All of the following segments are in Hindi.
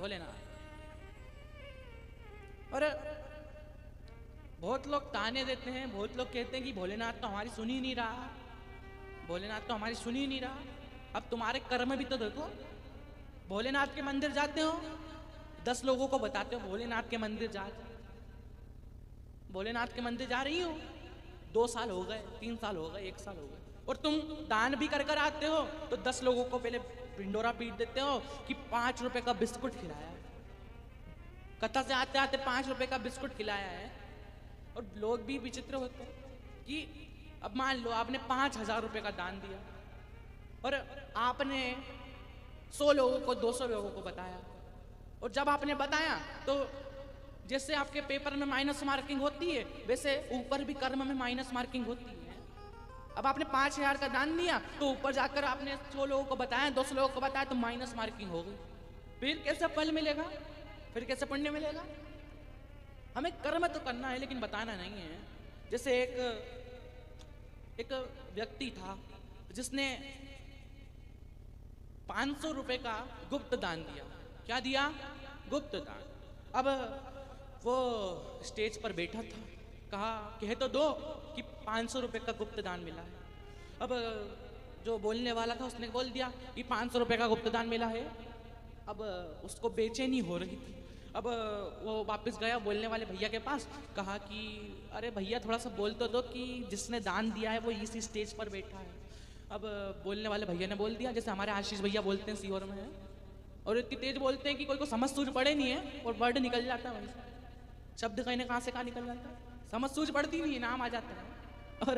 भोलेनाथ। और बहुत लोग ताने देते हैं, बहुत लोग कहते हैं कि भोलेनाथ तो हमारी सुन ही नहीं रहा, भोलेनाथ तो हमारी सुन ही नहीं रहा। अब तुम्हारे कर्म भी तो देखो। भोलेनाथ के मंदिर जाते हो, 10 लोगों को बताते हो भोलेनाथ के मंदिर जा, भोलेनाथ के मंदिर जा रही हो, 2 साल हो गए, 3 साल हो गए, 1 साल हो गए, और तुम दान भी कर कर आते हो तो 10 लोगों को पहले भिंडोरा पीट देते हो कि 5 रुपए का बिस्कुट खिलाया है। कथा से आते आते 5 रुपए का बिस्कुट खिलाया है। और लोग भी विचित्र होते हैं कि अब मान लो आपने 5,000 रुपए का दान दिया और आपने 100 लोगों को, 200 लोगों को बताया, और जब आपने बताया तो जैसे आपके पेपर में माइनस मार्किंग होती है वैसे ऊपर भी कर्म में माइनस मार्किंग होती है। अब आपने 5,000 का दान दिया तो ऊपर जाकर आपने 100 लोगों को बताया, 200 लोगों को बताया तो माइनस मार्किंग हो गई। फिर कैसे फल मिलेगा, फिर कैसे पुण्य मिलेगा? हमें कर्म तो करना है लेकिन बताना नहीं है। जैसे एक व्यक्ति था जिसने 500 रुपए का गुप्त दान दिया। क्या दिया? गुप्त दान। अब वो स्टेज पर बैठा था, कहा कह तो दो कि 500 रुपए का गुप्त दान मिला है। अब जो बोलने वाला था उसने बोल दिया कि 500 रुपए का गुप्त दान मिला है। अब उसको बेचैनी हो रही थी। अब वो वापस गया बोलने वाले भैया के पास, कहा कि अरे भैया थोड़ा सा बोल तो दो कि जिसने दान दिया है वो इसी स्टेज पर बैठा है। अब बोलने वाले भैया ने बोल दिया, जैसे हमारे आशीष भैया बोलते हैं सीहोर में है, और इतनी तेज बोलते हैं कि कोई को समझ सूझ पड़े नहीं है और वर्ड निकल जाता है वहीं से। शब्द कहने कहाँ से कहाँ निकल जाता है, समझ सूझ पड़ती नहीं है, नाम आ जाता है। और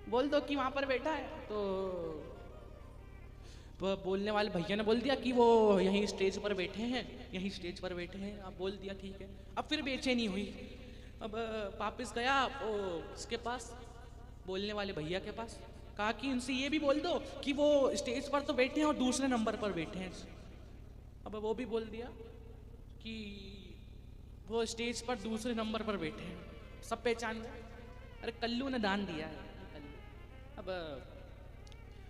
बोल दो कि वहां पर बैठा है, तो बोलने वाले भैया ने बोल दिया कि वो यहीं स्टेज पर बैठे हैं, यहीं स्टेज पर बैठे हैं। अब बोल दिया ठीक है। अब फिर बेचैनी हुई। अब वापिस गया वो इसके पास, बोलने वाले भैया के पास, कहा कि इनसे ये भी बोल दो कि वो स्टेज पर तो बैठे हैं और दूसरे नंबर पर बैठे हैं। अब वो भी बोल दिया कि वो स्टेज पर दूसरे नंबर पर बैठे हैं। सब पहचान गए, अरे कल्लू ने दान दिया है।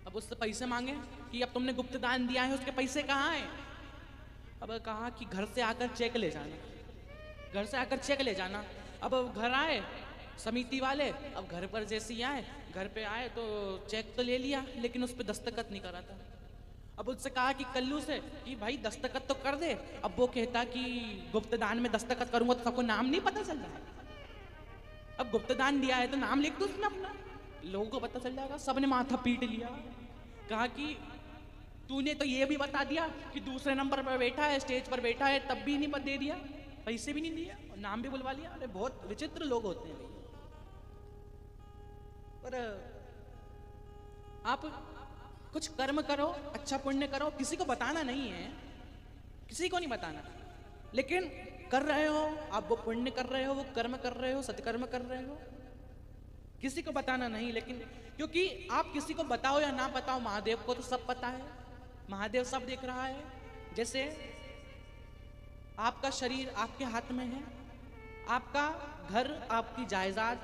अब उससे पैसे मांगे कि अब तुमने गुप्त दान दिया है, उसके पैसे कहाँ हैं? अब कहा कि घर से आकर चेक ले जाना, घर से आकर चेक ले जाना। अब घर आए समिति वाले, अब घर पर जैसे ही आए, घर पे आए तो चेक तो ले लिया लेकिन उस पर दस्तखत नहीं करा था। अब उससे कहा कि कल्लू से कि भाई दस्तखत तो कर दे। अब वो कहता कि गुप्त दान में दस्तखत करूंगा तो सबको नाम नहीं पता चल रहा है। अब गुप्त दान दिया है तो नाम लिख दो उसमें अपना, लोगों को पता चल जाएगा। सबने माथा पीट लिया, कहा कि तूने तो ये भी बता दिया कि दूसरे नंबर पर बैठा है, स्टेज पर बैठा है, तब भी नहीं दे दिया, पैसे भी नहीं दिया और नाम भी बुलवा लिया। अरे बहुत विचित्र लोग होते हैं भाई। पर आप कुछ कर्म करो, अच्छा पुण्य करो, किसी को बताना नहीं है, किसी को नहीं बताना, लेकिन कर रहे हो आप, वो पुण्य कर रहे हो, वो कर्म कर रहे हो, सत्कर्म कर रहे हो, किसी को बताना नहीं। लेकिन क्योंकि आप किसी को बताओ या ना बताओ, महादेव को तो सब पता है, महादेव सब देख रहा है। जैसे आपका शरीर आपके हाथ में है, आपका घर, आपकी जायदाद,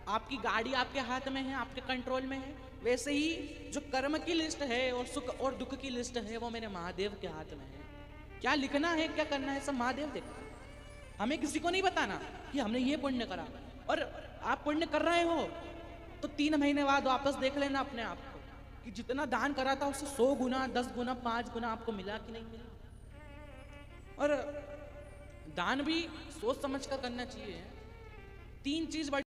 आपकी गाड़ी आपके हाथ में है, आपके कंट्रोल में है, वैसे ही जो कर्म की लिस्ट है और सुख और दुख की लिस्ट है वो मेरे महादेव के हाथ में है। क्या लिखना है, क्या करना है, सब महादेव देखते हैं। हमें किसी को नहीं बताना कि हमने ये पुण्य करा। और आप पुण्य कर रहे हो तो 3 महीने बाद वापस देख लेना अपने आप को कि जितना दान करा था उससे 100 गुना, 10 गुना, 5 गुना आपको मिला कि नहीं मिला। और दान भी सोच समझ कर करना चाहिए। 3 चीज